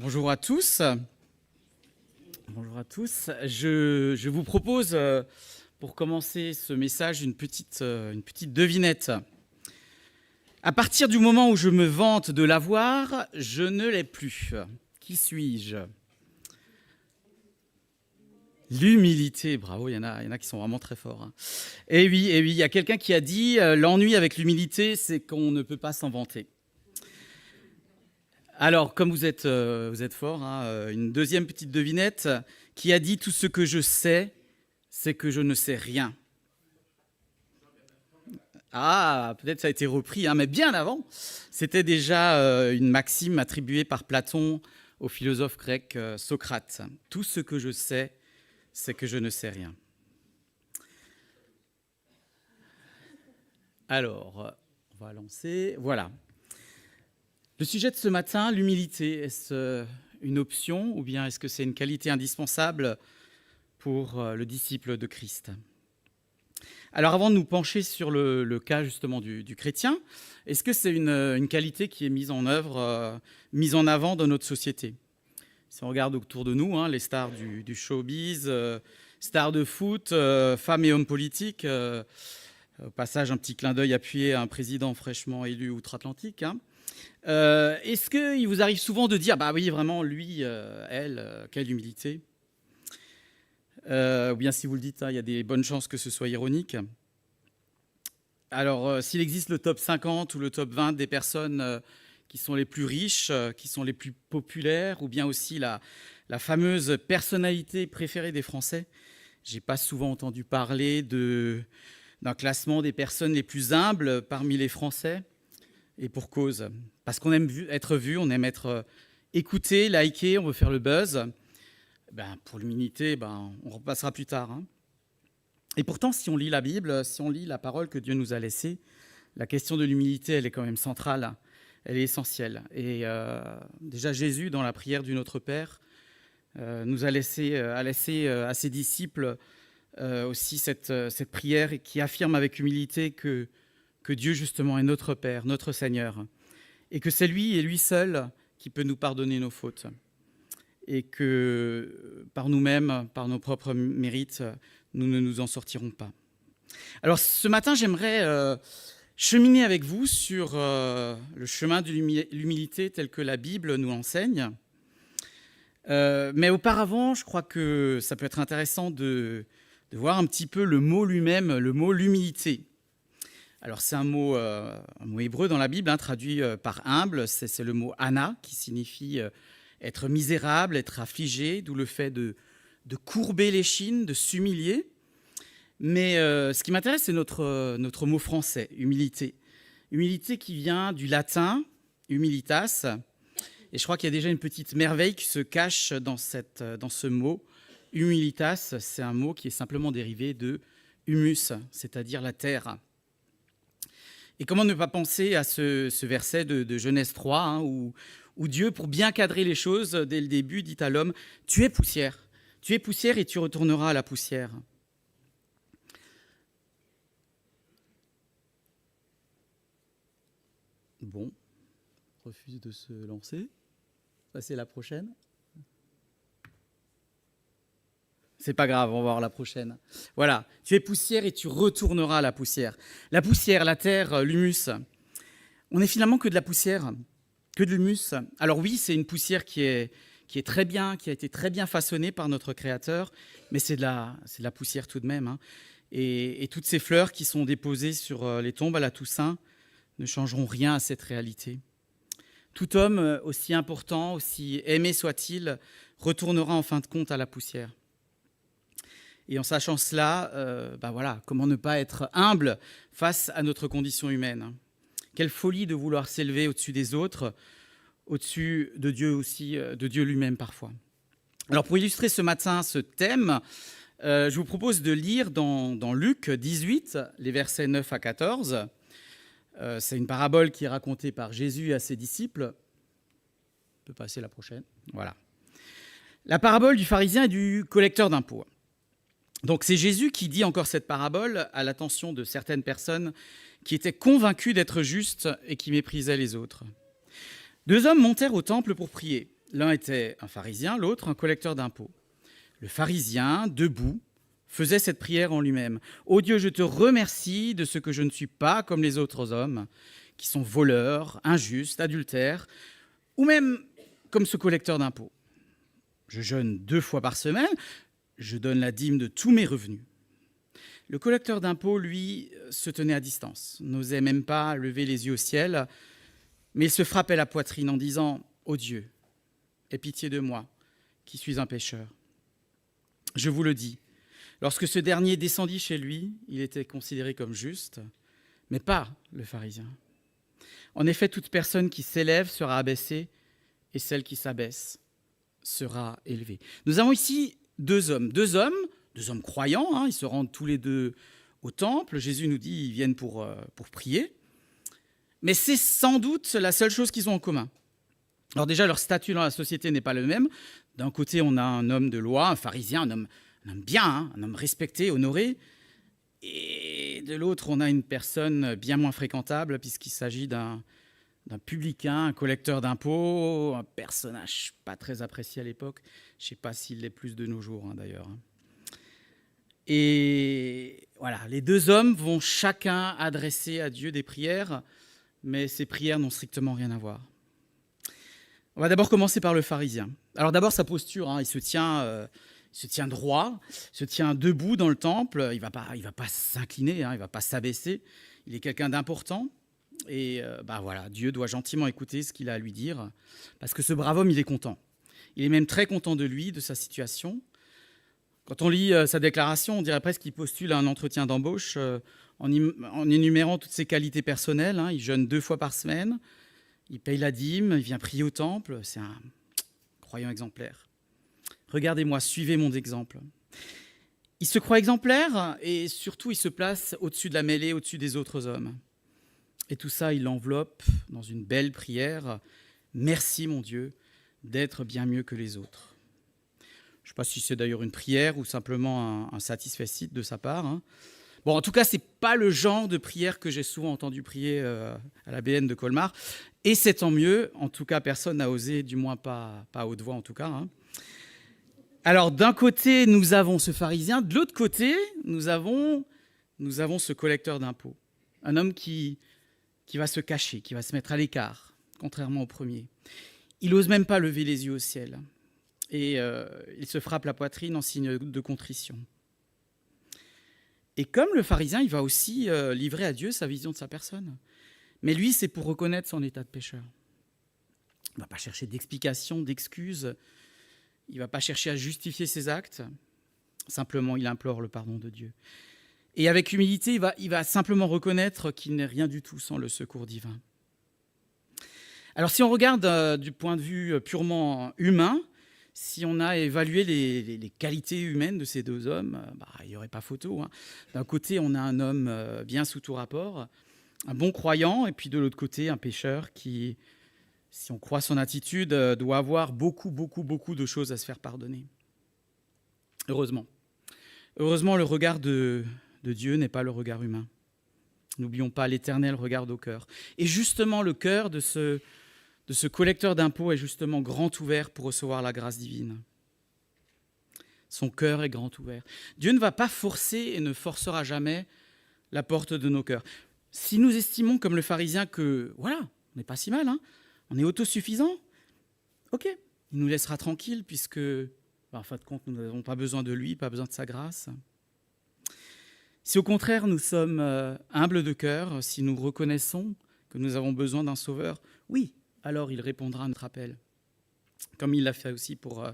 Bonjour à tous. Bonjour à tous. Je vous propose, pour commencer ce message, une petite devinette. À partir du moment où je me vante de l'avoir, je ne l'ai plus. Qui suis-je? L'humilité, bravo, il y en a qui sont vraiment très forts. Hein. Et oui, il y a quelqu'un qui a dit l'ennui avec l'humilité, c'est qu'on ne peut pas s'en vanter. Alors, comme vous êtes fort, hein, une deuxième petite devinette qui a dit tout ce que je sais, c'est que je ne sais rien. Ah, peut-être ça a été repris, hein, mais bien avant. C'était déjà une maxime attribuée par Platon au philosophe grec Socrate. Tout ce que je sais, c'est que je ne sais rien. Alors, on va lancer. Voilà. Le sujet de ce matin, l'humilité, est-ce une option ou bien est-ce que c'est une qualité indispensable pour le disciple de Christ? Alors avant de nous pencher sur le cas justement du chrétien, est-ce que c'est une qualité qui est mise en œuvre, mise en avant dans notre société? Si on regarde autour de nous, hein, les stars du showbiz, stars de foot, femmes et hommes politiques, au passage un petit clin d'œil appuyé à un président fraîchement élu outre-Atlantique, hein. Est-ce qu'il vous arrive souvent de dire « bah oui, vraiment, lui, elle, quelle humilité » ou bien si vous le dites, hein, il y a des bonnes chances que ce soit ironique. Alors, s'il existe le top 50 ou le top 20 des personnes qui sont les plus riches, qui sont les plus populaires, ou bien aussi la fameuse personnalité préférée des Français, j'ai pas souvent entendu parler d'un classement des personnes les plus humbles parmi les Français. Et pour cause, parce qu'on aime être vu, on aime être écouté, liké, on veut faire le buzz. Pour l'humilité, on repassera plus tard. Hein. Et pourtant, si on lit la Bible, si on lit la parole que Dieu nous a laissée, la question de l'humilité, elle est quand même centrale, elle est essentielle. Et déjà, Jésus, dans la prière du Notre Père, nous a laissé à ses disciples aussi cette prière qui affirme avec humilité que Dieu, justement, est notre Père, notre Seigneur, et que c'est lui et lui seul qui peut nous pardonner nos fautes, et que par nous-mêmes, par nos propres mérites, nous ne nous en sortirons pas. Alors, ce matin, j'aimerais cheminer avec vous sur le chemin de l'humilité tel que la Bible nous l'enseigne. Mais auparavant, je crois que ça peut être intéressant de voir un petit peu le mot lui-même, le mot l'humilité. Alors c'est un mot hébreu dans la Bible, hein, traduit par humble, c'est le mot ana, qui signifie être misérable, être affligé, d'où le fait de courber l'échine, de s'humilier. Mais ce qui m'intéresse, c'est notre mot français, humilité. Humilité qui vient du latin, humilitas, et je crois qu'il y a déjà une petite merveille qui se cache dans ce mot. Humilitas, c'est un mot qui est simplement dérivé de humus, c'est-à-dire la terre. Et comment ne pas penser à ce verset de Genèse 3, hein, où Dieu, pour bien cadrer les choses, dès le début, dit à l'homme « Tu es poussière et tu retourneras à la poussière. » Bon, refuse de se lancer. Passer la prochaine. C'est pas grave, on va voir la prochaine. Voilà, tu es poussière et tu retourneras à la poussière. La poussière, la terre, l'humus. On n'est finalement que de la poussière, que de l'humus. Alors oui, c'est une poussière qui est très bien, qui a été très bien façonnée par notre Créateur, mais c'est de la poussière tout de même. Hein. Et toutes ces fleurs qui sont déposées sur les tombes à la Toussaint ne changeront rien à cette réalité. Tout homme, aussi important, aussi aimé soit-il, retournera en fin de compte à la poussière. Et en sachant cela, voilà, comment ne pas être humble face à notre condition humaine? Quelle folie de vouloir s'élever au-dessus des autres, au-dessus de Dieu aussi, de Dieu lui-même parfois. Alors pour illustrer ce matin ce thème, je vous propose de lire dans Luc 18, les versets 9 à 14. C'est une parabole qui est racontée par Jésus à ses disciples. On peut passer la prochaine. Voilà. La parabole du pharisien et du collecteur d'impôts. Donc c'est Jésus qui dit encore cette parabole à l'attention de certaines personnes qui étaient convaincus d'être justes et qui méprisaient les autres. Deux hommes montèrent au temple pour prier. L'un était un pharisien, l'autre un collecteur d'impôts. Le pharisien, debout, faisait cette prière en lui-même. « Ô Dieu, je te remercie de ce que je ne suis pas comme les autres hommes, qui sont voleurs, injustes, adultères, ou même comme ce collecteur d'impôts. Je jeûne 2 fois par semaine, je donne la dîme de tous mes revenus. » Le collecteur d'impôts, lui, se tenait à distance, n'osait même pas lever les yeux au ciel, mais il se frappait la poitrine en disant « Ô Dieu, aie pitié de moi, qui suis un pécheur. » Je vous le dis, lorsque ce dernier descendit chez lui, il était considéré comme juste, mais pas le pharisien. En effet, toute personne qui s'élève sera abaissée, et celle qui s'abaisse sera élevée. Nous avons ici deux hommes croyants, hein, ils se rendent tous les deux au temple. Jésus nous dit qu'ils viennent pour prier. Mais c'est sans doute la seule chose qu'ils ont en commun. Alors déjà, leur statut dans la société n'est pas le même. D'un côté, on a un homme de loi, un pharisien, un homme bien, hein, un homme respecté, honoré. Et de l'autre, on a une personne bien moins fréquentable, puisqu'il s'agit d'un publicain, un collecteur d'impôts, un personnage pas très apprécié à l'époque. Je ne sais pas s'il l'est plus de nos jours, hein, d'ailleurs. Et voilà, les deux hommes vont chacun adresser à Dieu des prières, mais ces prières n'ont strictement rien à voir. On va d'abord commencer par le pharisien. Alors d'abord, sa posture, hein, il se tient droit, se tient debout dans le temple, il va pas s'incliner, hein, il ne va pas s'abaisser, il est quelqu'un d'important. Et voilà, Dieu doit gentiment écouter ce qu'il a à lui dire, parce que ce brave homme, il est content. Il est même très content de lui, de sa situation. Quand on lit sa déclaration, on dirait presque qu'il postule à un entretien d'embauche en énumérant toutes ses qualités personnelles. Hein. Il jeûne 2 fois par semaine, il paye la dîme, il vient prier au temple. C'est un croyant exemplaire. Regardez-moi, suivez mon exemple. Il se croit exemplaire et surtout, il se place au-dessus de la mêlée, au-dessus des autres hommes. Et tout ça, il l'enveloppe dans une belle prière. « Merci, mon Dieu, d'être bien mieux que les autres. » Je ne sais pas si c'est d'ailleurs une prière ou simplement un satisfecit de sa part. Hein. Bon, en tout cas, ce n'est pas le genre de prière que j'ai souvent entendu prier à la BN de Colmar. Et c'est tant mieux. En tout cas, personne n'a osé, du moins pas à haute voix en tout cas. Hein. Alors, d'un côté, nous avons ce pharisien. De l'autre côté, nous avons ce collecteur d'impôts. Un homme qui va se cacher, qui va se mettre à l'écart, contrairement au premier. Il n'ose même pas lever les yeux au ciel. Et il se frappe la poitrine en signe de contrition. Et comme le pharisien, il va aussi livrer à Dieu sa vision de sa personne. Mais lui, c'est pour reconnaître son état de pécheur. Il ne va pas chercher d'explications, d'excuses. Il ne va pas chercher à justifier ses actes. Simplement, il implore le pardon de Dieu. Et avec humilité, il va simplement reconnaître qu'il n'est rien du tout sans le secours divin. Alors si on regarde du point de vue purement humain, si on a évalué les qualités humaines de ces deux hommes, il n'y aurait pas photo. Hein. D'un côté, on a un homme bien sous tout rapport, un bon croyant, et puis de l'autre côté, un pécheur qui, si on croit son attitude, doit avoir beaucoup de choses à se faire pardonner. Heureusement. Heureusement, le regard de Dieu n'est pas le regard humain. N'oublions pas, l'Éternel regarde au cœur. Et justement, le cœur de ce collecteur d'impôts est justement grand ouvert pour recevoir la grâce divine. Son cœur est grand ouvert. Dieu ne va pas forcer et ne forcera jamais la porte de nos cœurs. Si nous estimons, comme le pharisien, que voilà, on n'est pas si mal, hein, on est autosuffisant, ok, il nous laissera tranquille puisque, en fin de compte, nous n'avons pas besoin de lui, pas besoin de sa grâce. Si au contraire nous sommes humbles de cœur, si nous reconnaissons que nous avons besoin d'un sauveur, oui, alors il répondra à notre appel, comme il l'a fait aussi pour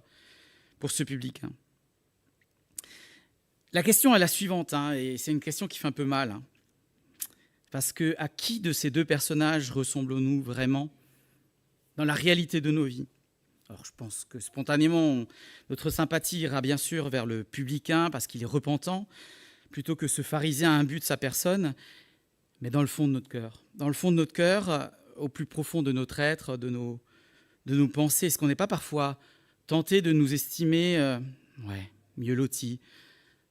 ce publicain. La question est la suivante, hein, et c'est une question qui fait un peu mal, hein, parce que à qui de ces deux personnages ressemblons-nous vraiment dans la réalité de nos vies ? Alors je pense que spontanément, notre sympathie ira bien sûr vers le publicain parce qu'il est repentant, plutôt que ce pharisien imbu de sa personne, mais dans le fond de notre cœur, au plus profond de notre être, de nos pensées, est-ce qu'on n'est pas parfois tenté de nous estimer mieux lotis,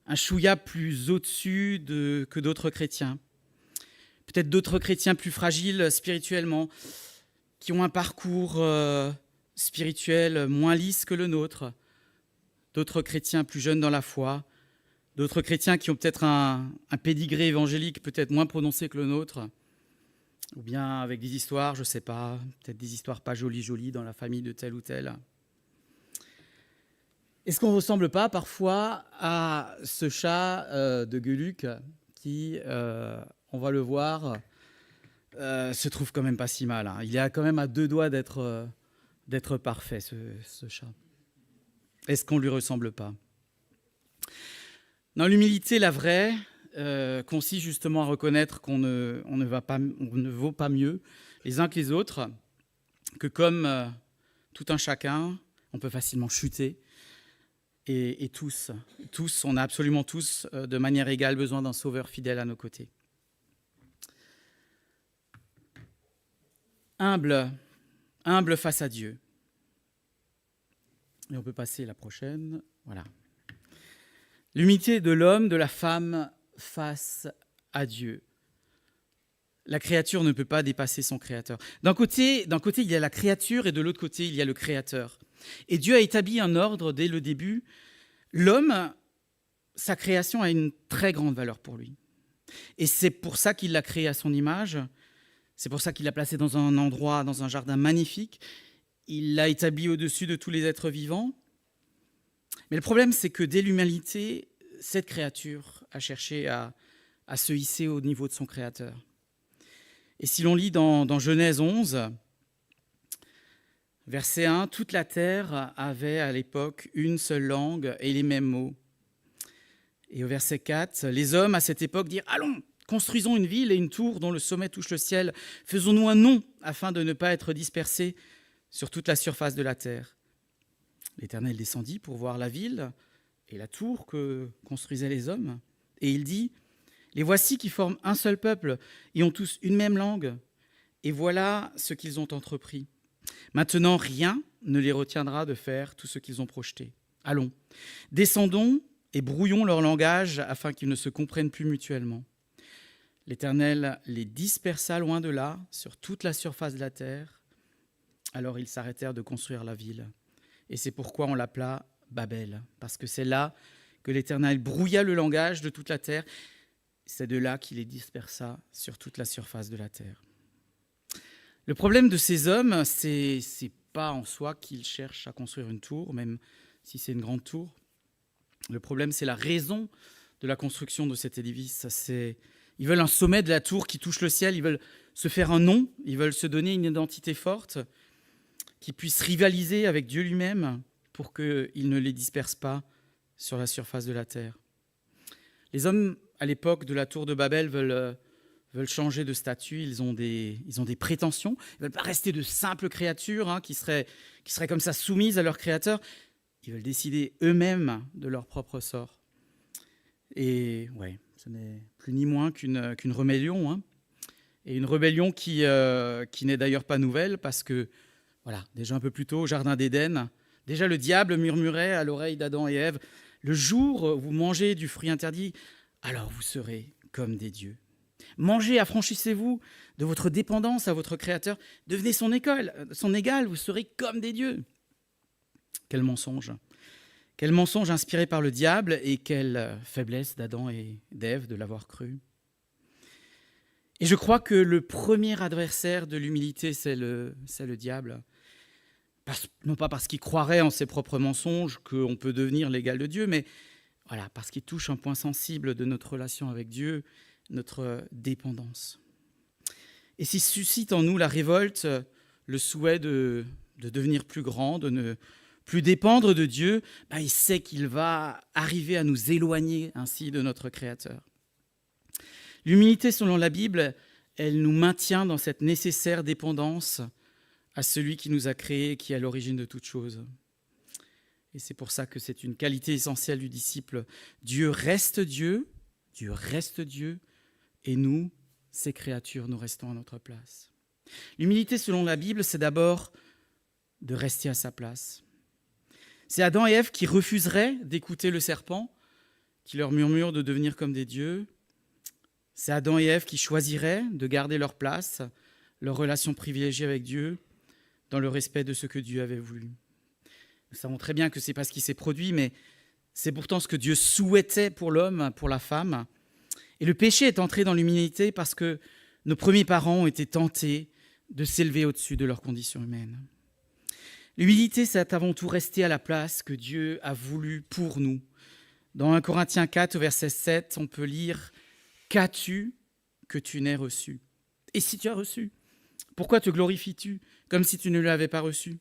un chouïa plus au-dessus que d'autres chrétiens, peut-être d'autres chrétiens plus fragiles spirituellement, qui ont un parcours spirituel moins lisse que le nôtre, d'autres chrétiens plus jeunes dans la foi, d'autres chrétiens qui ont peut-être un pédigré évangélique peut-être moins prononcé que le nôtre, ou bien avec des histoires, je ne sais pas, peut-être des histoires pas jolies dans la famille de tel ou tel. Est-ce qu'on ne ressemble pas parfois à ce chat de Gueuluc qui, on va le voir, se trouve quand même pas si mal, hein. Il est quand même à 2 doigts d'être parfait, ce chat. Est-ce qu'on ne lui ressemble pas? Non, l'humilité, la vraie, consiste justement à reconnaître qu'on ne vaut pas mieux les uns que les autres, que comme tout un chacun, on peut facilement chuter. Et tous, on a absolument tous, de manière égale, besoin d'un sauveur fidèle à nos côtés. Humble face à Dieu. Et on peut passer la prochaine. Voilà. L'humilité de l'homme, de la femme face à Dieu. La créature ne peut pas dépasser son créateur. D'un côté, il y a la créature et de l'autre côté, il y a le créateur. Et Dieu a établi un ordre dès le début. L'homme, sa création a une très grande valeur pour lui. Et c'est pour ça qu'il l'a créé à son image. C'est pour ça qu'il l'a placé dans un endroit, dans un jardin magnifique. Il l'a établi au-dessus de tous les êtres vivants. Mais le problème, c'est que dès l'humanité, cette créature a cherché à se hisser au niveau de son créateur. Et si l'on lit dans Genèse 11, verset 1, « Toute la terre avait à l'époque une seule langue et les mêmes mots. » Et au verset 4, « Les hommes à cette époque dirent « Allons, construisons une ville et une tour dont le sommet touche le ciel. Faisons-nous un nom afin de ne pas être dispersés sur toute la surface de la terre. » L'Éternel descendit pour voir la ville et la tour que construisaient les hommes. Et il dit, « Les voici qui forment un seul peuple et ont tous une même langue. Et voilà ce qu'ils ont entrepris. Maintenant, rien ne les retiendra de faire tout ce qu'ils ont projeté. Allons, descendons et brouillons leur langage afin qu'ils ne se comprennent plus mutuellement. » L'Éternel les dispersa loin de là, sur toute la surface de la terre. Alors ils s'arrêtèrent de construire la ville. Et c'est pourquoi on l'appela Babel, parce que c'est là que l'Éternel brouilla le langage de toute la terre. C'est de là qu'il les dispersa sur toute la surface de la terre. Le problème de ces hommes, c'est pas en soi qu'ils cherchent à construire une tour, même si c'est une grande tour. Le problème, c'est la raison de la construction de cet édifice. Ils veulent un sommet de la tour qui touche le ciel, ils veulent se faire un nom, ils veulent se donner une identité forte, qui puisse rivaliser avec Dieu lui-même pour qu'il ne les disperse pas sur la surface de la terre. Les hommes, à l'époque de la tour de Babel, veulent changer de statut, ils ont des prétentions, ils ne veulent pas rester de simples créatures qui seraient comme ça soumises à leur créateur, ils veulent décider eux-mêmes de leur propre sort. Et ouais, ce n'est plus ni moins qu'une rébellion, et une rébellion qui n'est d'ailleurs pas nouvelle, parce que, voilà, déjà un peu plus tôt, au Jardin d'Éden, déjà le diable murmurait à l'oreille d'Adam et Ève, « Le jour où vous mangez du fruit interdit, alors vous serez comme des dieux. Mangez, affranchissez-vous de votre dépendance à votre Créateur, devenez son égal, vous serez comme des dieux. » Quel mensonge! Quel mensonge inspiré par le diable, et quelle faiblesse d'Adam et d'Ève de l'avoir cru. Et je crois que le premier adversaire de l'humilité, c'est le diable. Non pas parce qu'il croirait en ses propres mensonges qu'on peut devenir l'égal de Dieu, mais voilà, parce qu'il touche un point sensible de notre relation avec Dieu, notre dépendance. Et s'il suscite en nous la révolte, le souhait de devenir plus grand, de ne plus dépendre de Dieu, il sait qu'il va arriver à nous éloigner ainsi de notre Créateur. L'humilité, selon la Bible, elle nous maintient dans cette nécessaire dépendance à celui qui nous a créés, qui est à l'origine de toute chose. Et c'est pour ça que c'est une qualité essentielle du disciple. Dieu reste Dieu, et nous, ses créatures, nous restons à notre place. L'humilité, selon la Bible, c'est d'abord de rester à sa place. C'est Adam et Ève qui refuseraient d'écouter le serpent, qui leur murmure de devenir comme des dieux. C'est Adam et Ève qui choisiraient de garder leur place, leur relation privilégiée avec Dieu, dans le respect de ce que Dieu avait voulu. Nous savons très bien que ce n'est pas ce qui s'est produit, mais c'est pourtant ce que Dieu souhaitait pour l'homme, pour la femme. Et le péché est entré dans l'humanité parce que nos premiers parents ont été tentés de s'élever au-dessus de leurs conditions humaines. L'humilité, c'est avant tout rester à la place que Dieu a voulu pour nous. Dans 1 Corinthiens 4, au verset 7, on peut lire « Qu'as-tu que tu n'aies reçu ?» Et si tu as reçu, pourquoi te glorifies-tu comme si tu ne l'avais pas reçu ?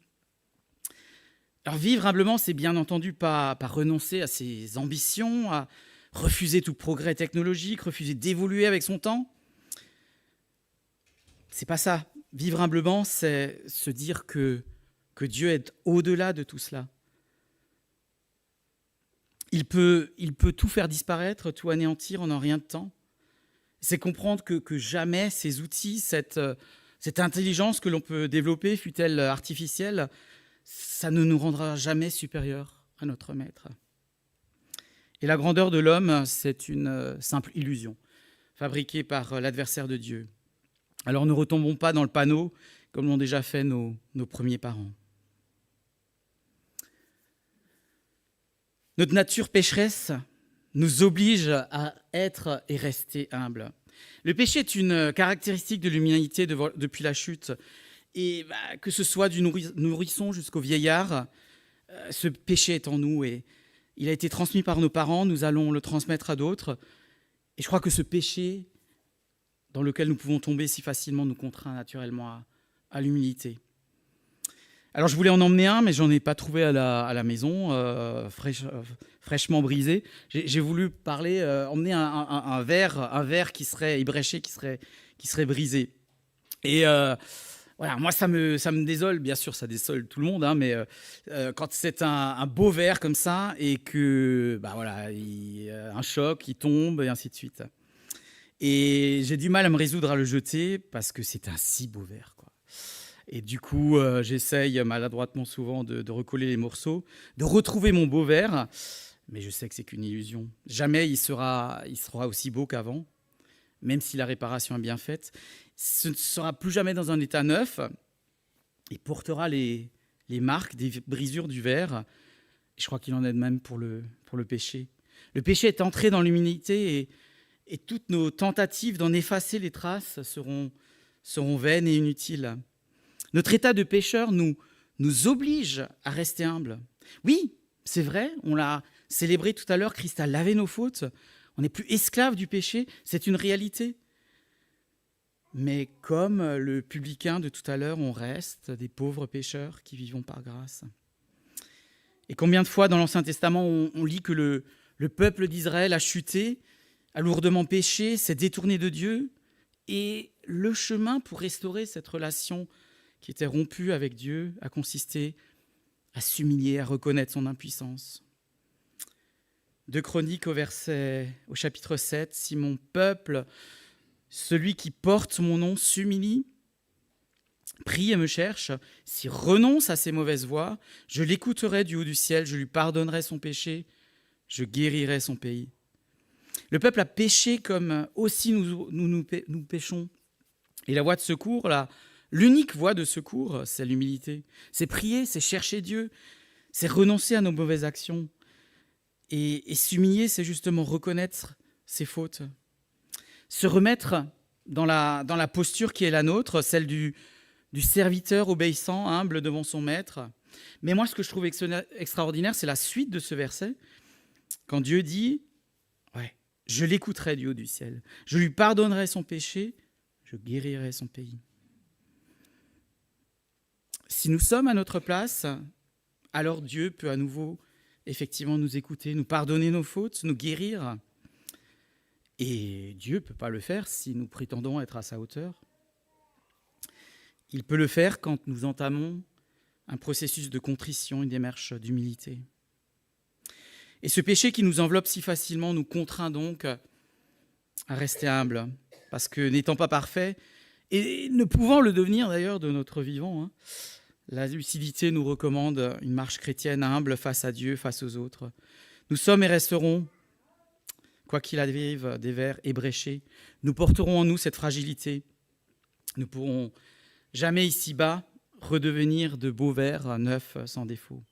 Alors vivre humblement, c'est bien entendu pas renoncer à ses ambitions, à refuser tout progrès technologique, refuser d'évoluer avec son temps. C'est pas ça. Vivre humblement, c'est se dire que Dieu est au-delà de tout cela. Il peut tout faire disparaître, tout anéantir en un rien de temps. C'est comprendre que jamais ces outils, cette intelligence que l'on peut développer, fût-elle artificielle, ça ne nous rendra jamais supérieurs à notre Maître. Et la grandeur de l'homme, c'est une simple illusion, fabriquée par l'adversaire de Dieu. Alors ne retombons pas dans le panneau, comme l'ont déjà fait nos premiers parents. Notre nature pécheresse nous oblige à être et rester humbles. Le péché est une caractéristique de l'humanité depuis la chute. Et que ce soit du nourrisson jusqu'au vieillard, ce péché est en nous et il a été transmis par nos parents, nous allons le transmettre à d'autres. Et je crois que ce péché dans lequel nous pouvons tomber si facilement nous contraint naturellement à l'humilité. Alors je voulais en emmener un, mais j'en ai pas trouvé à la maison, fraîchement brisé. J'ai voulu emmener un verre qui serait ébréché, qui serait brisé. Et voilà, moi ça me désole, bien sûr ça désole tout le monde, hein, mais quand c'est un beau verre comme ça et que voilà, un choc, il tombe et ainsi de suite. Et j'ai du mal à me résoudre à le jeter parce que c'est un si beau verre, quoi. Et du coup, j'essaye maladroitement souvent de recoller les morceaux, de retrouver mon beau verre, mais je sais que c'est qu'une illusion. Jamais il sera aussi beau qu'avant, même si la réparation est bien faite. Ce ne sera plus jamais dans un état neuf. Il portera les marques des brisures du verre. Et je crois qu'il en est de même pour le péché. Le péché est entré dans l'humanité et toutes nos tentatives d'en effacer les traces seront vaines et inutiles. Notre état de pécheur nous oblige à rester humble. Oui, c'est vrai, on l'a célébré tout à l'heure, Christ a lavé nos fautes. On n'est plus esclave du péché, c'est une réalité. Mais comme le publicain de tout à l'heure, on reste des pauvres pécheurs qui vivons par grâce. Et combien de fois dans l'Ancien Testament on lit que le peuple d'Israël a chuté, a lourdement péché, s'est détourné de Dieu, et le chemin pour restaurer cette relation qui était rompue avec Dieu a consisté à s'humilier, à reconnaître son impuissance. 2 Chroniques au chapitre 7, « Si mon peuple, celui qui porte mon nom, s'humilie, prie et me cherche, s'il renonce à ses mauvaises voies, je l'écouterai du haut du ciel, je lui pardonnerai son péché, je guérirai son pays. » Le peuple a péché comme aussi nous péchons. Et la voie de secours, l'unique voie de secours, c'est l'humilité. C'est prier, c'est chercher Dieu, c'est renoncer à nos mauvaises actions. Et s'humilier, c'est justement reconnaître ses fautes. Se remettre dans la posture qui est la nôtre, celle du serviteur obéissant, humble devant son maître. Mais moi, ce que je trouve extraordinaire, c'est la suite de ce verset. Quand Dieu dit « Je l'écouterai du haut du ciel, je lui pardonnerai son péché, je guérirai son pays. » Si nous sommes à notre place, alors Dieu peut à nouveau effectivement nous écouter, nous pardonner nos fautes, nous guérir. Et Dieu ne peut pas le faire si nous prétendons être à sa hauteur. Il peut le faire quand nous entamons un processus de contrition, une démarche d'humilité. Et ce péché qui nous enveloppe si facilement nous contraint donc à rester humble, parce que n'étant pas parfait, et ne pouvant le devenir d'ailleurs de notre vivant, la lucidité nous recommande une marche chrétienne humble face à Dieu, face aux autres. Nous sommes et resterons, quoi qu'il arrive, des vers ébréchés. Nous porterons en nous cette fragilité. Nous ne pourrons jamais ici-bas redevenir de beaux vers neufs sans défaut.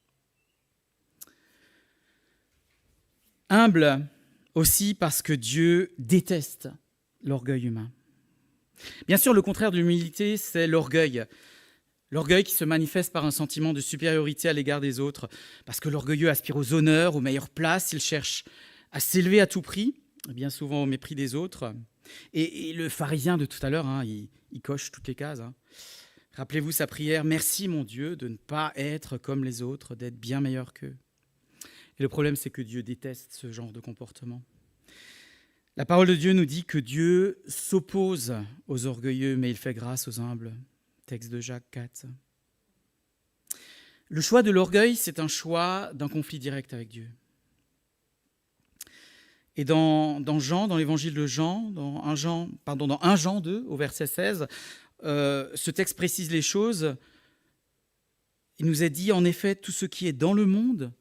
Humble aussi parce que Dieu déteste l'orgueil humain. Bien sûr, le contraire de l'humilité, c'est l'orgueil. L'orgueil qui se manifeste par un sentiment de supériorité à l'égard des autres, parce que l'orgueilleux aspire aux honneurs, aux meilleures places, il cherche à s'élever à tout prix, bien souvent au mépris des autres. Et le pharisien de tout à l'heure, il coche toutes les cases. Rappelez-vous sa prière, « Merci mon Dieu de ne pas être comme les autres, d'être bien meilleur qu'eux. » Et le problème, c'est que Dieu déteste ce genre de comportement. La parole de Dieu nous dit que Dieu s'oppose aux orgueilleux, mais il fait grâce aux humbles. Texte de Jacques 4. Le choix de l'orgueil, c'est un choix d'un conflit direct avec Dieu. Et dans l'évangile de Jean, dans 1 Jean 2, au verset 16, ce texte précise les choses. Il nous est dit, en effet, tout ce qui est dans le monde,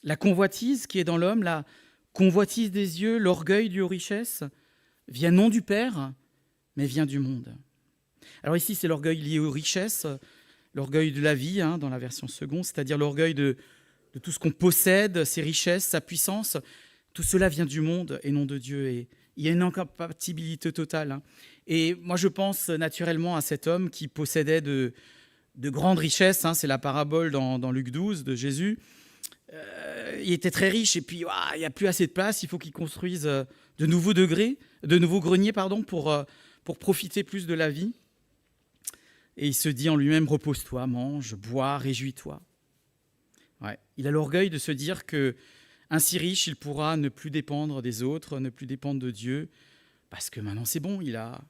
la convoitise qui est dans l'homme, la convoitise des yeux, l'orgueil dû aux richesses, vient non du Père, mais vient du monde. Alors ici, c'est l'orgueil lié aux richesses, l'orgueil de la vie, dans la version seconde, c'est-à-dire l'orgueil de tout ce qu'on possède, ses richesses, sa puissance. Tout cela vient du monde et non de Dieu. Et il y a une incompatibilité totale. Et moi, je pense naturellement à cet homme qui possédait de grandes richesses. C'est la parabole dans Luc 12 de Jésus. Il était très riche et puis il n'y a plus assez de place. Il faut qu'il construise de nouveaux greniers pour profiter plus de la vie. Et il se dit en lui-même, repose-toi, mange, bois, réjouis-toi. Ouais. Il a l'orgueil de se dire que ainsi riche, il pourra ne plus dépendre des autres, ne plus dépendre de Dieu, parce que maintenant c'est bon, il a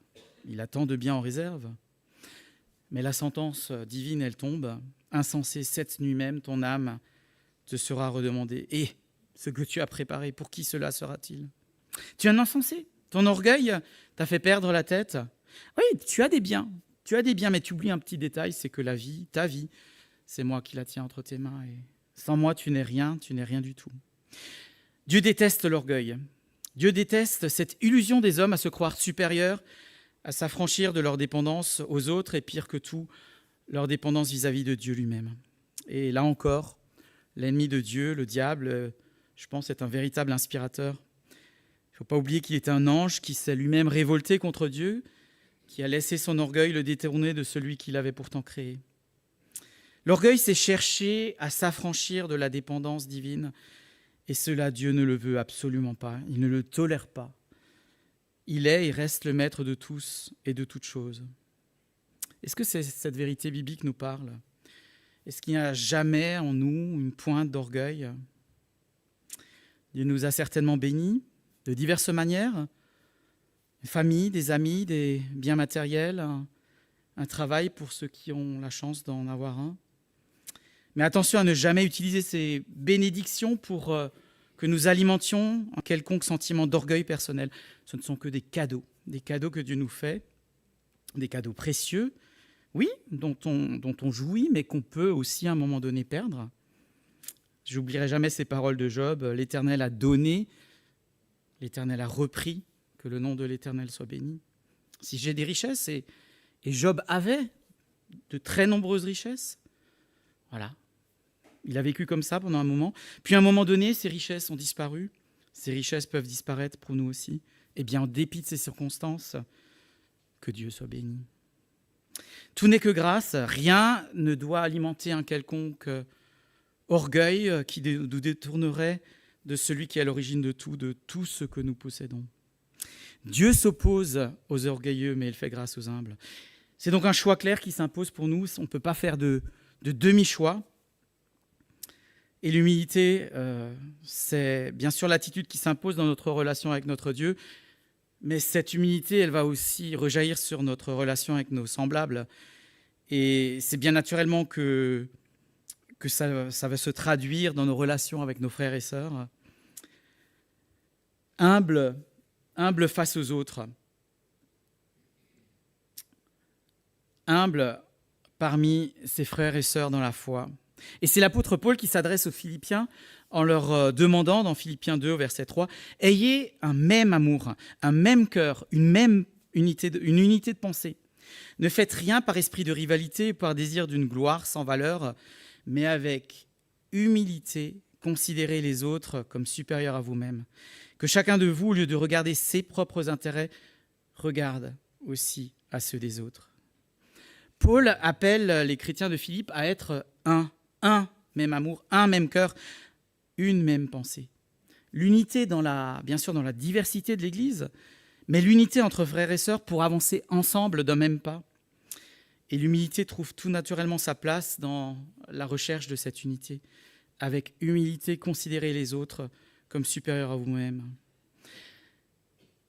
tant de biens en réserve. Mais la sentence divine, elle tombe. Insensé, cette nuit même, ton âme te sera redemandée. Et ce que tu as préparé, pour qui cela sera-t-il ? Tu es un insensé. Ton orgueil t'a fait perdre la tête. Oui, tu as des biens, mais tu oublies un petit détail, c'est que la vie, ta vie, c'est moi qui la tiens entre tes mains. Et sans moi, tu n'es rien du tout. Dieu déteste l'orgueil. Dieu déteste cette illusion des hommes à se croire supérieurs, à s'affranchir de leur dépendance aux autres et pire que tout, leur dépendance vis-à-vis de Dieu lui-même. Et là encore, l'ennemi de Dieu, le diable, je pense, est un véritable inspirateur. Il ne faut pas oublier qu'il est un ange qui s'est lui-même révolté contre Dieu, qui a laissé son orgueil le détourner de celui qu'il avait pourtant créé. L'orgueil, c'est chercher à s'affranchir de la dépendance divine, et cela, Dieu ne le veut absolument pas, il ne le tolère pas. Il est et reste le maître de tous et de toutes choses. Est-ce que cette vérité biblique nous parle ? Est-ce qu'il n'y a jamais en nous une pointe d'orgueil ? Dieu nous a certainement bénis de diverses manières, une famille, des amis, des biens matériels, un travail pour ceux qui ont la chance d'en avoir un. Mais attention à ne jamais utiliser ces bénédictions pour que nous alimentions un quelconque sentiment d'orgueil personnel. Ce ne sont que des cadeaux que Dieu nous fait, des cadeaux précieux, oui, dont on jouit, mais qu'on peut aussi à un moment donné perdre. Je n'oublierai jamais ces paroles de Job. L'Éternel a donné, l'Éternel a repris, que le nom de l'Éternel soit béni. Si j'ai des richesses, et Job avait de très nombreuses richesses, voilà. Il a vécu comme ça pendant un moment. Puis à un moment donné, ces richesses ont disparu. Ces richesses peuvent disparaître pour nous aussi. Eh bien, en dépit de ces circonstances, que Dieu soit béni. Tout n'est que grâce. Rien ne doit alimenter un quelconque orgueil qui nous détournerait de celui qui est à l'origine de tout ce que nous possédons. Dieu s'oppose aux orgueilleux, mais il fait grâce aux humbles. C'est donc un choix clair qui s'impose pour nous. On ne peut pas faire de demi-choix. Et l'humilité, c'est bien sûr l'attitude qui s'impose dans notre relation avec notre Dieu, mais cette humilité, elle va aussi rejaillir sur notre relation avec nos semblables. Et c'est bien naturellement que ça va se traduire dans nos relations avec nos frères et sœurs. Humble face aux autres. Humble parmi ses frères et sœurs dans la foi. Et c'est l'apôtre Paul qui s'adresse aux Philippiens en leur demandant, dans Philippiens 2, verset 3, « Ayez un même amour, un même cœur, une même unité de pensée. Ne faites rien par esprit de rivalité ou par désir d'une gloire sans valeur, mais avec humilité, considérez les autres comme supérieurs à vous-même. Que chacun de vous, au lieu de regarder ses propres intérêts, regarde aussi à ceux des autres. Paul appelle les chrétiens de Philippe à être un même amour, un même cœur, une même pensée. L'unité bien sûr dans la diversité de l'Église, mais l'unité entre frères et sœurs pour avancer ensemble d'un même pas. Et l'humilité trouve tout naturellement sa place dans la recherche de cette unité. Avec humilité, considérez les autres comme supérieurs à vous-même.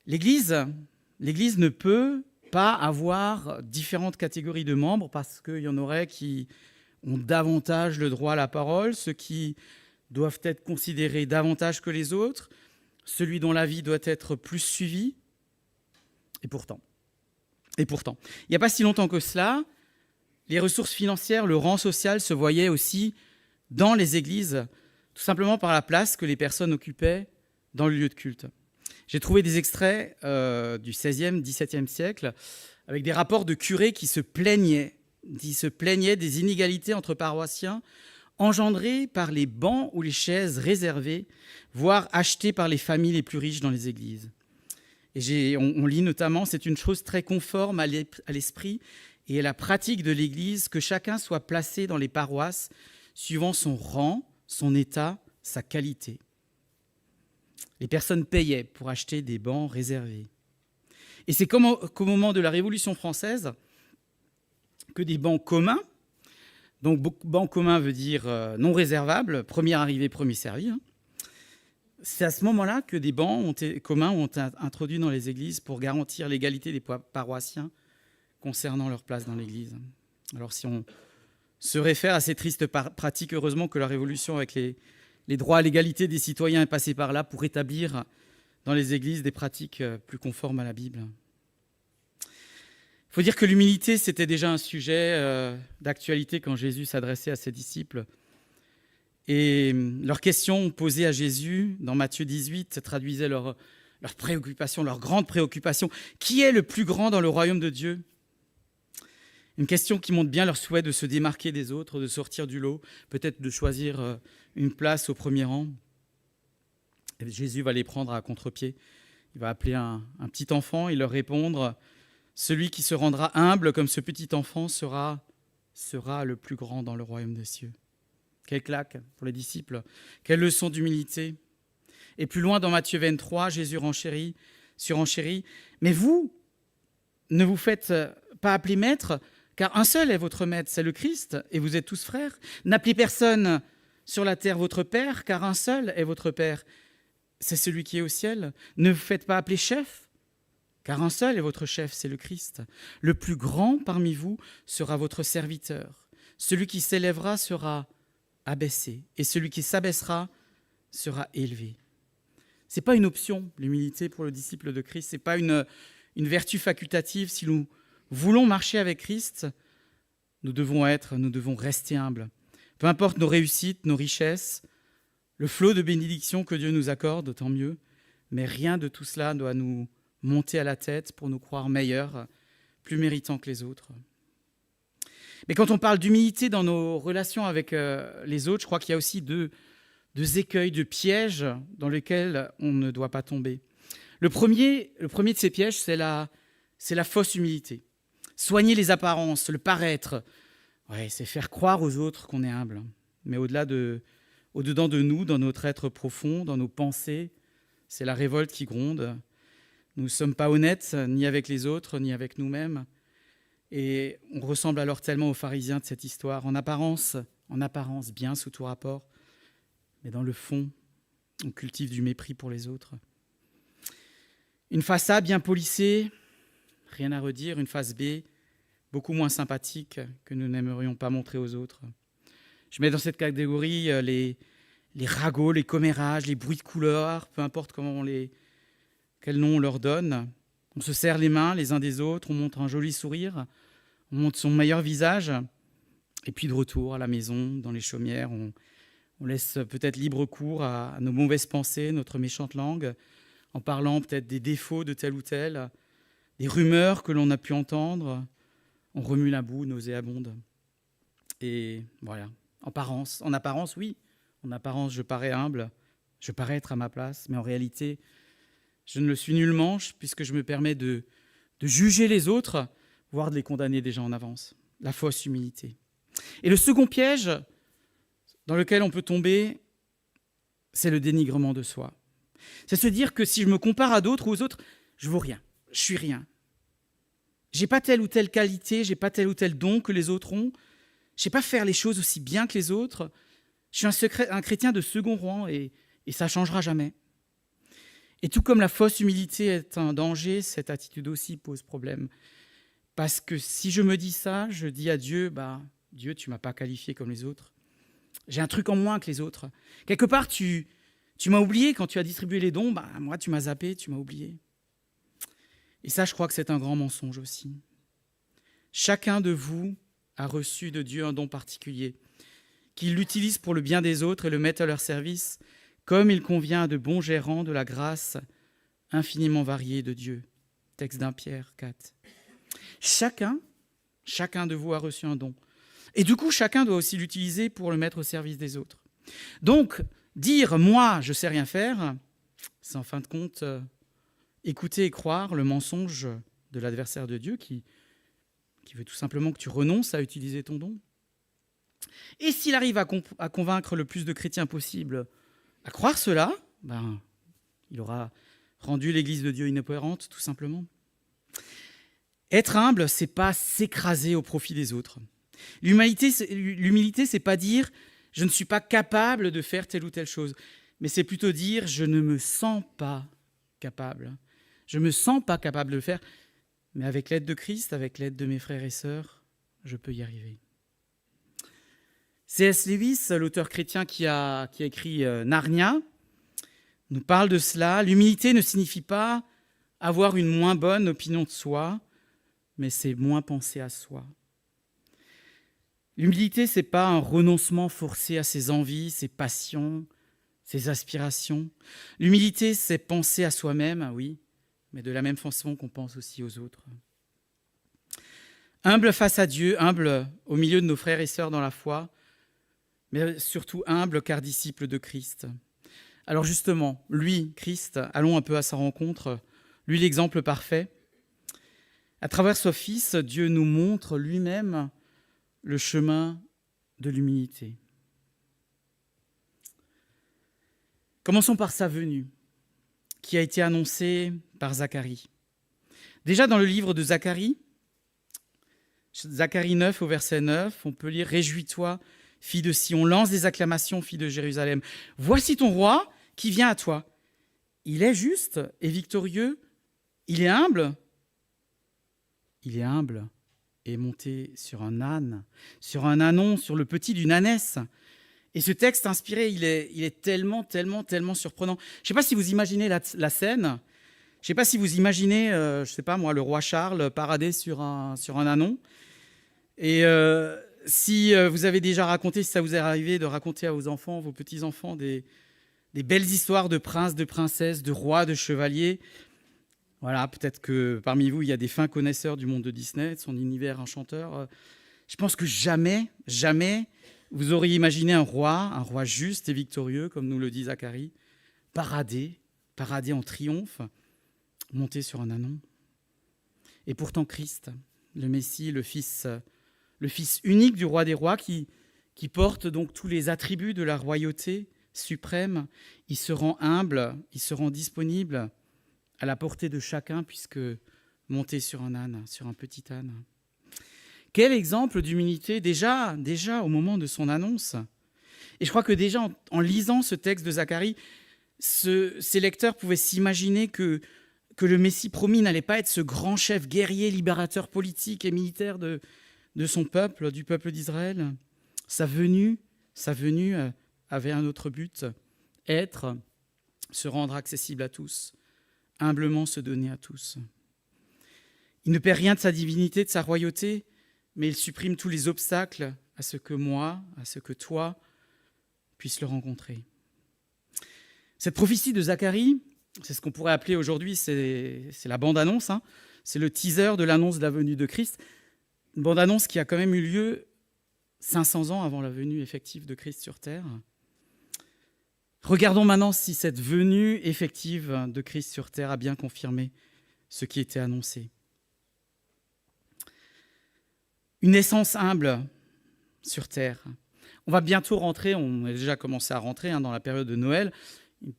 L'Église ne peut pas avoir différentes catégories de membres parce qu'il y en aurait qui ont davantage le droit à la parole, ceux qui doivent être considérés davantage que les autres, celui dont la vie doit être plus suivie. Et pourtant, il n'y a pas si longtemps que cela, les ressources financières, le rang social se voyaient aussi dans les églises, tout simplement par la place que les personnes occupaient dans le lieu de culte. J'ai trouvé des extraits du XVIe, XVIIe siècle avec des rapports de curés qui se plaignaient des inégalités entre paroissiens engendrées par les bancs ou les chaises réservées, voire achetées par les familles les plus riches dans les églises. Et on lit notamment, c'est une chose très conforme à l'esprit et à la pratique de l'Église que chacun soit placé dans les paroisses suivant son rang, son état, sa qualité. Les personnes payaient pour acheter des bancs réservés. Et c'est qu'au moment de la Révolution française que des bancs communs, donc banc commun veut dire non réservable, premier arrivé, premier servi, c'est à ce moment-là que des bancs communs ont été introduits dans les églises pour garantir l'égalité des paroissiens concernant leur place dans l'église. Alors si on se réfère à ces tristes pratiques, heureusement que la Révolution avec les droits à l'égalité des citoyens est passée par là pour établir dans les églises des pratiques plus conformes à la Bible. Il faut dire que l'humilité, c'était déjà un sujet d'actualité quand Jésus s'adressait à ses disciples. Et leurs questions posées à Jésus dans Matthieu 18 traduisaient leur préoccupation, leur grande préoccupation. Qui est le plus grand dans le royaume de Dieu ? Une question qui montre bien leur souhait de se démarquer des autres, de sortir du lot, peut-être de choisir une place au premier rang. Et Jésus va les prendre à contre-pied. Il va appeler un petit enfant et leur répondre « Celui qui se rendra humble comme ce petit enfant sera le plus grand dans le royaume des cieux. » Quelle claque pour les disciples, quelle leçon d'humilité. Et plus loin dans Matthieu 23, Jésus surenchérit « Mais vous, ne vous faites pas appeler maître, car un seul est votre maître, c'est le Christ, et vous êtes tous frères. N'appelez personne sur la terre votre père, car un seul est votre père, c'est celui qui est au ciel. Ne vous faites pas appeler chef, car un seul est votre chef, c'est le Christ. Le plus grand parmi vous sera votre serviteur. Celui qui s'élèvera sera abaissé, et celui qui s'abaissera sera élevé. Ce n'est pas une option, l'humilité pour le disciple de Christ. Ce n'est pas une vertu facultative. Si nous voulons marcher avec Christ, nous devons rester humbles. Peu importe nos réussites, nos richesses, le flot de bénédictions que Dieu nous accorde, tant mieux. Mais rien de tout cela doit nous monter à la tête pour nous croire meilleurs, plus méritants que les autres. Mais quand on parle d'humilité dans nos relations avec les autres, je crois qu'il y a aussi deux écueils, deux pièges dans lesquels on ne doit pas tomber. Le premier de ces pièges, c'est la fausse humilité. Soigner les apparences, le paraître, c'est faire croire aux autres qu'on est humble. Mais au-dedans de nous, dans notre être profond, dans nos pensées, c'est la révolte qui gronde. Nous ne sommes pas honnêtes, ni avec les autres, ni avec nous-mêmes. Et on ressemble alors tellement aux pharisiens de cette histoire, en apparence bien sous tout rapport, mais dans le fond, on cultive du mépris pour les autres. Une face A bien polissée, rien à redire, une face B beaucoup moins sympathique que nous n'aimerions pas montrer aux autres. Je mets dans cette catégorie les ragots, les commérages, les bruits de couloir, peu importe quel nom on leur donne. On se serre les mains les uns des autres, on montre un joli sourire, on montre son meilleur visage, et puis de retour à la maison, dans les chaumières, on laisse peut-être libre cours à nos mauvaises pensées, notre méchante langue, en parlant peut-être des défauts de tel ou tel, des rumeurs que l'on a pu entendre, On remue la boue nauséabonde. Et voilà, en apparence, oui. En apparence, je parais humble, je parais être à ma place, mais en réalité, je ne le suis nullement, puisque je me permets de juger les autres, voire de les condamner déjà en avance. La fausse humilité. Et le second piège dans lequel on peut tomber, c'est le dénigrement de soi. C'est se dire que si je me compare à d'autres ou aux autres, je vaux rien, je suis rien. J'ai pas telle ou telle qualité, j'ai pas tel ou tel don que les autres ont, je sais pas faire les choses aussi bien que les autres, je suis un chrétien de second rang et ça changera jamais. Et tout comme la fausse humilité est un danger, cette attitude aussi pose problème. Parce que si je me dis ça, je dis à Dieu, Dieu, tu m'as pas qualifié comme les autres. J'ai un truc en moins que les autres. Quelque part, tu m'as oublié quand tu as distribué les dons, moi tu m'as zappé, tu m'as oublié. Et ça, je crois que c'est un grand mensonge aussi. Chacun de vous a reçu de Dieu un don particulier, qu'il l'utilise pour le bien des autres et le mette à leur service, comme il convient à de bons gérants de la grâce infiniment variée de Dieu. Texte d'1 Pierre 4. Chacun de vous a reçu un don. Et du coup, chacun doit aussi l'utiliser pour le mettre au service des autres. Donc, dire « moi, je sais rien faire », c'est en fin de compte écouter et croire le mensonge de l'adversaire de Dieu qui veut tout simplement que tu renonces à utiliser ton don. Et s'il arrive à convaincre le plus de chrétiens possible à croire cela, il aura rendu l'Église de Dieu inopérante, tout simplement. Être humble, c'est pas s'écraser au profit des autres. L'humilité, c'est pas dire « je ne suis pas capable de faire telle ou telle chose », mais c'est plutôt dire « je ne me sens pas capable ». Je ne me sens pas capable de le faire, mais avec l'aide de Christ, avec l'aide de mes frères et sœurs, je peux y arriver. C.S. Lewis, l'auteur chrétien qui a écrit Narnia, nous parle de cela. L'humilité ne signifie pas avoir une moins bonne opinion de soi, mais c'est moins penser à soi. L'humilité, ce n'est pas un renoncement forcé à ses envies, ses passions, ses aspirations. L'humilité, c'est penser à soi-même, oui, mais de la même façon qu'on pense aussi aux autres. Humble face à Dieu, humble au milieu de nos frères et sœurs dans la foi, mais surtout humble car disciple de Christ. Alors justement, lui, Christ, allons un peu à sa rencontre, lui l'exemple parfait. À travers son Fils, Dieu nous montre lui-même le chemin de l'humilité. Commençons par sa venue, qui a été annoncée par Zacharie. Déjà dans le livre de Zacharie 9 au verset 9, on peut lire « Réjouis-toi, fille de Sion, lance des acclamations, fille de Jérusalem. Voici ton roi qui vient à toi. Il est juste et victorieux, il est humble. Il est humble et monté sur un âne, sur un ânon, sur le petit d'une ânesse. » Et ce texte inspiré, il est tellement surprenant. Je ne sais pas si vous imaginez la scène. Je ne sais pas si vous imaginez, le roi Charles parader sur un ânon. Et si vous avez déjà raconté, si ça vous est arrivé de raconter à vos enfants, vos petits-enfants, des belles histoires de princes, de princesses, de rois, de chevaliers. Voilà, peut-être que parmi vous, il y a des fins connaisseurs du monde de Disney, de son univers enchanteur. Je pense que jamais, vous auriez imaginé un roi juste et victorieux, comme nous le dit Zacharie, parader en triomphe, monté sur un ânon. Et pourtant Christ, le Messie, le Fils unique du roi des rois, qui porte donc tous les attributs de la royauté suprême, il se rend humble, il se rend disponible à la portée de chacun, puisque monté sur un âne, sur un petit âne. Quel exemple d'humilité déjà au moment de son annonce. Et je crois que déjà en lisant ce texte de Zacharie, ces lecteurs pouvaient s'imaginer que le Messie promis n'allait pas être ce grand chef guerrier, libérateur politique et militaire de son peuple, du peuple d'Israël. Sa venue avait un autre but, se rendre accessible à tous, humblement se donner à tous. Il ne perd rien de sa divinité, de sa royauté, mais il supprime tous les obstacles à ce que moi, à ce que toi, puisses le rencontrer. Cette prophétie de Zacharie, c'est ce qu'on pourrait appeler aujourd'hui, c'est la bande-annonce, c'est le teaser de l'annonce de la venue de Christ, Une bande-annonce qui a quand même eu lieu 500 ans avant la venue effective de Christ sur terre. Regardons maintenant si cette venue effective de Christ sur terre a bien confirmé ce qui était annoncé. Une naissance humble sur terre. On va bientôt rentrer, on a déjà commencé à rentrer dans la période de Noël, une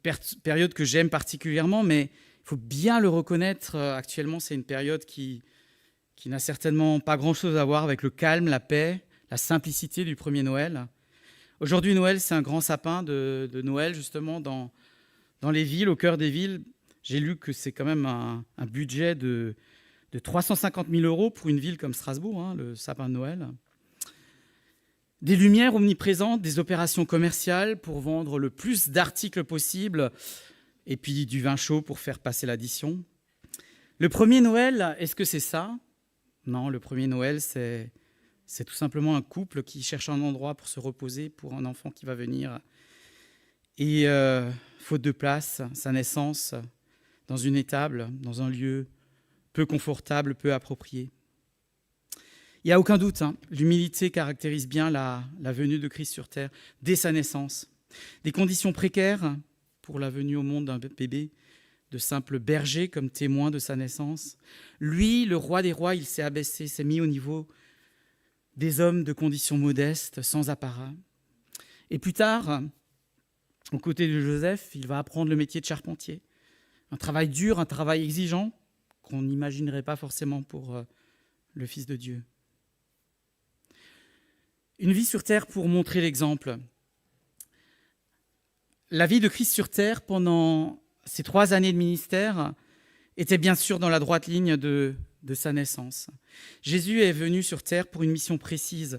période que j'aime particulièrement, mais il faut bien le reconnaître, actuellement c'est une période qui n'a certainement pas grand-chose à voir avec le calme, la paix, la simplicité du premier Noël. Aujourd'hui, Noël, c'est un grand sapin de Noël, justement, dans les villes, au cœur des villes. J'ai lu que c'est quand même un budget de 350 000 € pour une ville comme Strasbourg, le sapin de Noël. Des lumières omniprésentes, des opérations commerciales pour vendre le plus d'articles possible, et puis du vin chaud pour faire passer l'addition. Le premier Noël, est-ce que c'est ça ? Non, le premier Noël, c'est tout simplement un couple qui cherche un endroit pour se reposer pour un enfant qui va venir. Et faute de place, sa naissance dans une étable, dans un lieu peu confortable, peu approprié. Il n'y a aucun doute, l'humilité caractérise bien la venue de Christ sur terre dès sa naissance. Des conditions précaires pour la venue au monde d'un bébé, de simples bergers comme témoins de sa naissance. Lui, le roi des rois, il s'est abaissé, s'est mis au niveau des hommes de conditions modestes, sans apparat. Et plus tard, aux côtés de Joseph, il va apprendre le métier de charpentier. Un travail dur, un travail exigeant, qu'on n'imaginerait pas forcément pour le Fils de Dieu. Une vie sur terre pour montrer l'exemple. La vie de Christ sur terre pendant ces 3 années de ministère était bien sûr dans la droite ligne de sa naissance. Jésus est venu sur terre pour une mission précise,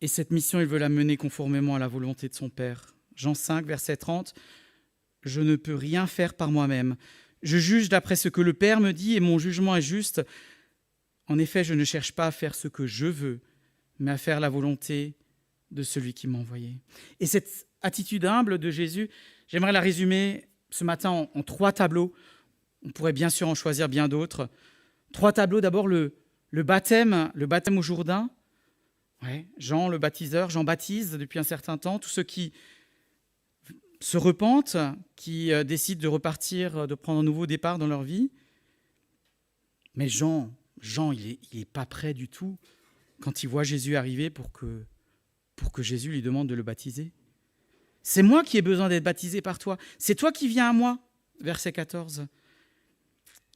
et cette mission, il veut la mener conformément à la volonté de son Père. Jean 5, verset 30, « Je ne peux rien faire par moi-même. Je juge d'après ce que le Père me dit, et mon jugement est juste. En effet, je ne cherche pas à faire ce que je veux, mais à faire la volonté de celui qui m'a envoyé. » Et cette attitude humble de Jésus, j'aimerais la résumer ce matin en 3 tableaux. On pourrait bien sûr en choisir bien d'autres. 3 tableaux. D'abord, le baptême au Jourdain. Ouais, Jean le baptiseur, Jean baptise depuis un certain temps. Tous ceux qui se repentent, qui décident de repartir, de prendre un nouveau départ dans leur vie. Mais Jean, il est pas prêt du tout quand il voit Jésus arriver pour que Jésus lui demande de le baptiser. C'est moi qui ai besoin d'être baptisé par toi. C'est toi qui viens à moi. Verset 14.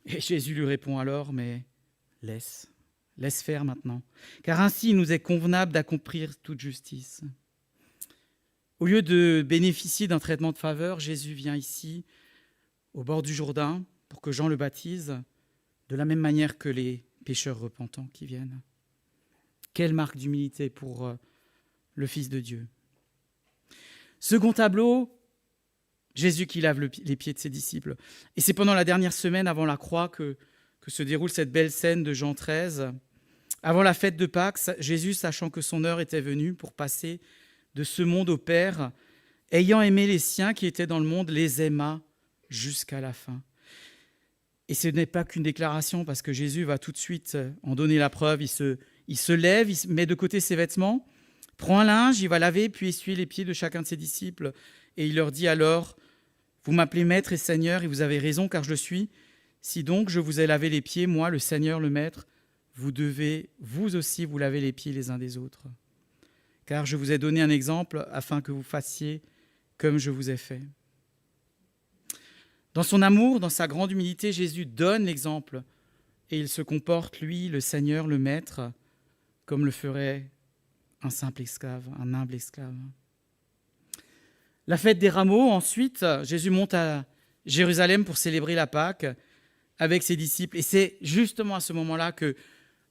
Et Jésus lui répond alors, mais laisse faire maintenant. Car ainsi il nous est convenable d'accomplir toute justice. Au lieu de bénéficier d'un traitement de faveur, Jésus vient ici, au bord du Jourdain, pour que Jean le baptise, de la même manière que les pécheurs repentants qui viennent. Quelle marque d'humilité pour le Fils de Dieu. Second tableau, Jésus qui lave les pieds de ses disciples. Et c'est pendant la dernière semaine avant la croix que se déroule cette belle scène de Jean 13. Avant la fête de Pâques, Jésus, sachant que son heure était venue pour passer de ce monde au Père, ayant aimé les siens qui étaient dans le monde, les aima jusqu'à la fin. Et ce n'est pas qu'une déclaration, parce que Jésus va tout de suite en donner la preuve. Il se lève, il met de côté ses vêtements, prend un linge, il va laver, puis essuyer les pieds de chacun de ses disciples. Et il leur dit alors, « Vous m'appelez Maître et Seigneur, et vous avez raison, car je le suis. Si donc je vous ai lavé les pieds, moi, le Seigneur, le Maître, vous devez, vous aussi, vous laver les pieds les uns des autres. Car je vous ai donné un exemple, afin que vous fassiez comme je vous ai fait. » Dans son amour, dans sa grande humilité, Jésus donne l'exemple, et il se comporte, lui, le Seigneur, le Maître, comme le ferait un simple esclave, un humble esclave. La fête des rameaux, ensuite, Jésus monte à Jérusalem pour célébrer la Pâque avec ses disciples. Et c'est justement à ce moment-là que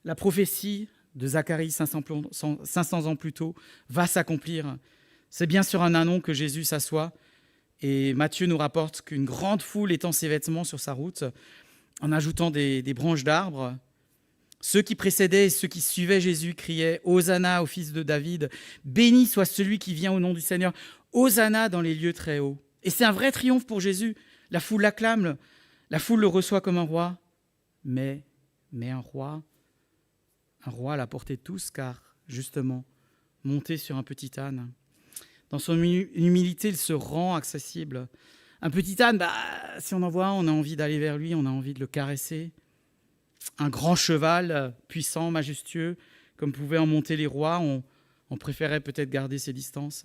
la prophétie de Zacharie 500 ans plus tôt va s'accomplir. C'est bien sur un ânon que Jésus s'assoit. Et Matthieu nous rapporte qu'une grande foule étend ses vêtements sur sa route en ajoutant des branches d'arbres. Ceux qui précédaient et ceux qui suivaient Jésus criaient « Hosanna au fils de David, béni soit celui qui vient au nom du Seigneur, Hosanna dans les lieux très hauts. » Et c'est un vrai triomphe pour Jésus. La foule l'acclame, la foule le reçoit comme un roi. Mais un roi, un roi à la portée de tous, car justement, monté sur un petit âne. Dans son humilité, il se rend accessible. Un petit âne, si on en voit un, on a envie d'aller vers lui, on a envie de le caresser. Un grand cheval, puissant, majestueux, comme pouvaient en monter les rois, on préférait peut-être garder ses distances.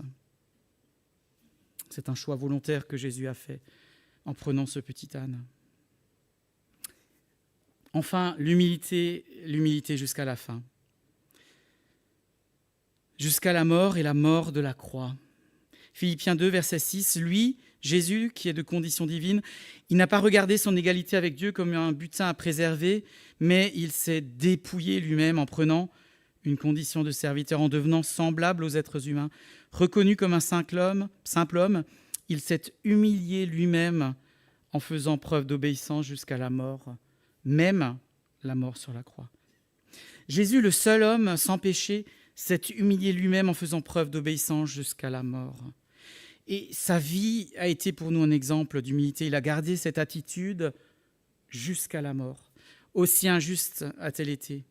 C'est un choix volontaire que Jésus a fait en prenant ce petit âne. Enfin, l'humilité jusqu'à la fin. Jusqu'à la mort et la mort de la croix. Philippiens 2, verset 6, lui, Jésus, qui est de condition divine, il n'a pas regardé son égalité avec Dieu comme un butin à préserver, mais il s'est dépouillé lui-même en prenant une condition de serviteur, en devenant semblable aux êtres humains. Reconnu comme un simple homme, il s'est humilié lui-même en faisant preuve d'obéissance jusqu'à la mort, même la mort sur la croix. Jésus, le seul homme sans péché, s'est humilié lui-même en faisant preuve d'obéissance jusqu'à la mort. Et sa vie a été pour nous un exemple d'humilité. Il a gardé cette attitude jusqu'à la mort, aussi injuste a-t-elle été.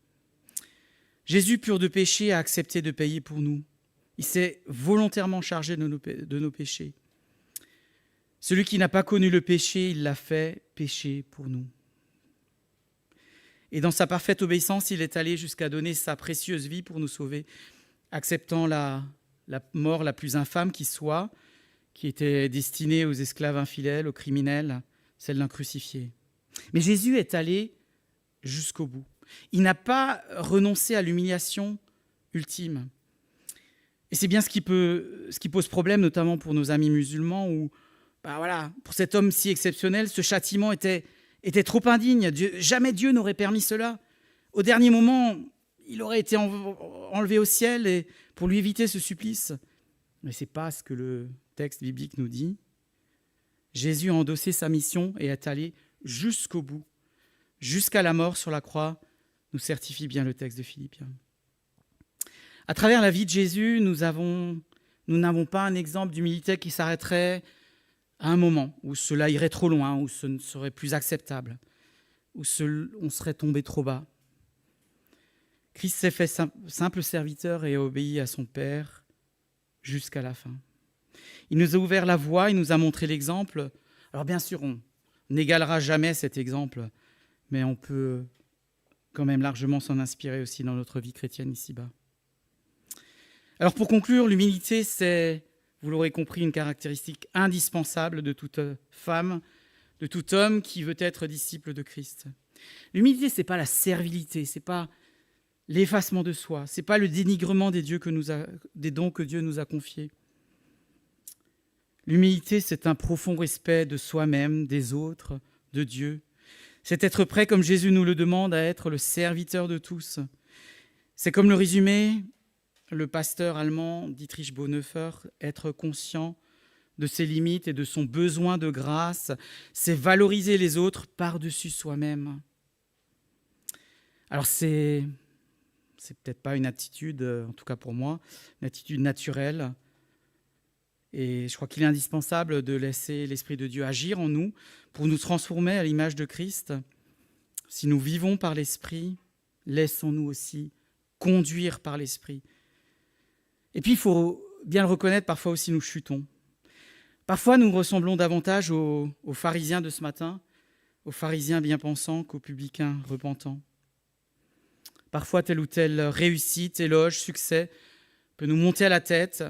Jésus, pur de péché, a accepté de payer pour nous. Il s'est volontairement chargé de nos péchés. Celui qui n'a pas connu le péché, il l'a fait pécher pour nous. Et dans sa parfaite obéissance, il est allé jusqu'à donner sa précieuse vie pour nous sauver, acceptant la mort la plus infâme qui soit, qui était destinée aux esclaves infidèles, aux criminels, celle d'un crucifié. Mais Jésus est allé jusqu'au bout. Il n'a pas renoncé à l'humiliation ultime. Et c'est bien ce qui pose problème, notamment pour nos amis musulmans, où, pour cet homme si exceptionnel, ce châtiment était trop indigne. Jamais Dieu n'aurait permis cela. Au dernier moment, il aurait été enlevé au ciel et pour lui éviter ce supplice. Mais ce n'est pas ce que le texte biblique nous dit. Jésus a endossé sa mission et est allé jusqu'au bout, jusqu'à la mort sur la croix, nous certifie bien le texte de Philippiens. À travers la vie de Jésus, nous n'avons pas un exemple d'humilité qui s'arrêterait à un moment où cela irait trop loin, où ce ne serait plus acceptable, où on serait tombé trop bas. Christ s'est fait simple serviteur et a obéi à son Père jusqu'à la fin. Il nous a ouvert la voie, il nous a montré l'exemple. Alors bien sûr, on n'égalera jamais cet exemple, mais on peut quand même largement s'en inspirer aussi dans notre vie chrétienne ici-bas. Alors pour conclure, l'humilité, c'est, vous l'aurez compris, une caractéristique indispensable de toute femme, de tout homme qui veut être disciple de Christ. L'humilité, ce n'est pas la servilité, ce n'est pas l'effacement de soi, ce n'est pas le dénigrement des dons que Dieu nous a confiés. L'humilité, c'est un profond respect de soi-même, des autres, de Dieu. C'est être prêt, comme Jésus nous le demande, à être le serviteur de tous. C'est comme le résumait le pasteur allemand Dietrich Bonhoeffer, être conscient de ses limites et de son besoin de grâce, c'est valoriser les autres par-dessus soi-même. Alors c'est peut-être pas une attitude, en tout cas pour moi, une attitude naturelle. Et je crois qu'il est indispensable de laisser l'Esprit de Dieu agir en nous pour nous transformer à l'image de Christ. Si nous vivons par l'Esprit, laissons-nous aussi conduire par l'Esprit. Et puis, il faut bien le reconnaître, parfois aussi nous chutons. Parfois, nous ressemblons davantage aux pharisiens de ce matin, aux pharisiens bien pensants qu'aux publicains repentants. Parfois, telle ou telle réussite, éloge, succès peut nous monter à la tête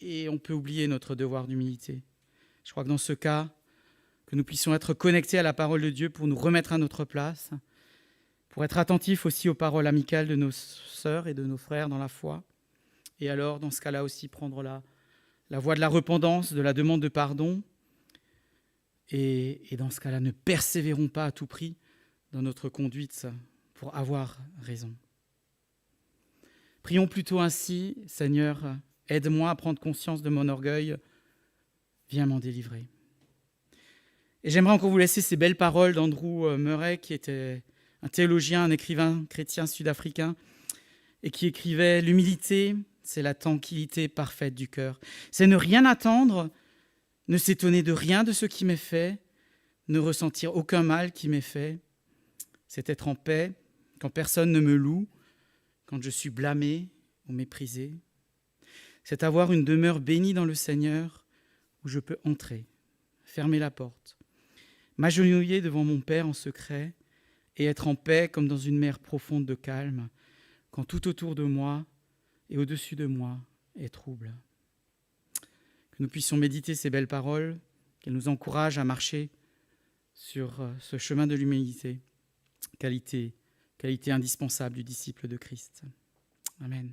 et on peut oublier notre devoir d'humilité. Je crois que dans ce cas, que nous puissions être connectés à la parole de Dieu pour nous remettre à notre place, pour être attentifs aussi aux paroles amicales de nos sœurs et de nos frères dans la foi. Et alors, dans ce cas-là aussi, prendre la voie de la repentance, de la demande de pardon. Et dans ce cas-là, ne persévérons pas à tout prix dans notre conduite pour avoir raison. Prions plutôt ainsi, Seigneur, aide-moi à prendre conscience de mon orgueil, viens m'en délivrer. Et j'aimerais encore vous laisser ces belles paroles d'Andrew Murray, qui était un théologien, un écrivain chrétien sud-africain, et qui écrivait « L'humilité, c'est la tranquillité parfaite du cœur. C'est ne rien attendre, ne s'étonner de rien de ce qui m'est fait, ne ressentir aucun mal qui m'est fait. C'est être en paix quand personne ne me loue, quand je suis blâmé ou méprisé. C'est avoir une demeure bénie dans le Seigneur où je peux entrer, fermer la porte, m'agenouiller devant mon Père en secret et être en paix comme dans une mer profonde de calme, quand tout autour de moi et au-dessus de moi est trouble. Que nous puissions méditer ces belles paroles, qu'elles nous encouragent à marcher sur ce chemin de l'humilité, qualité indispensable du disciple de Christ. Amen.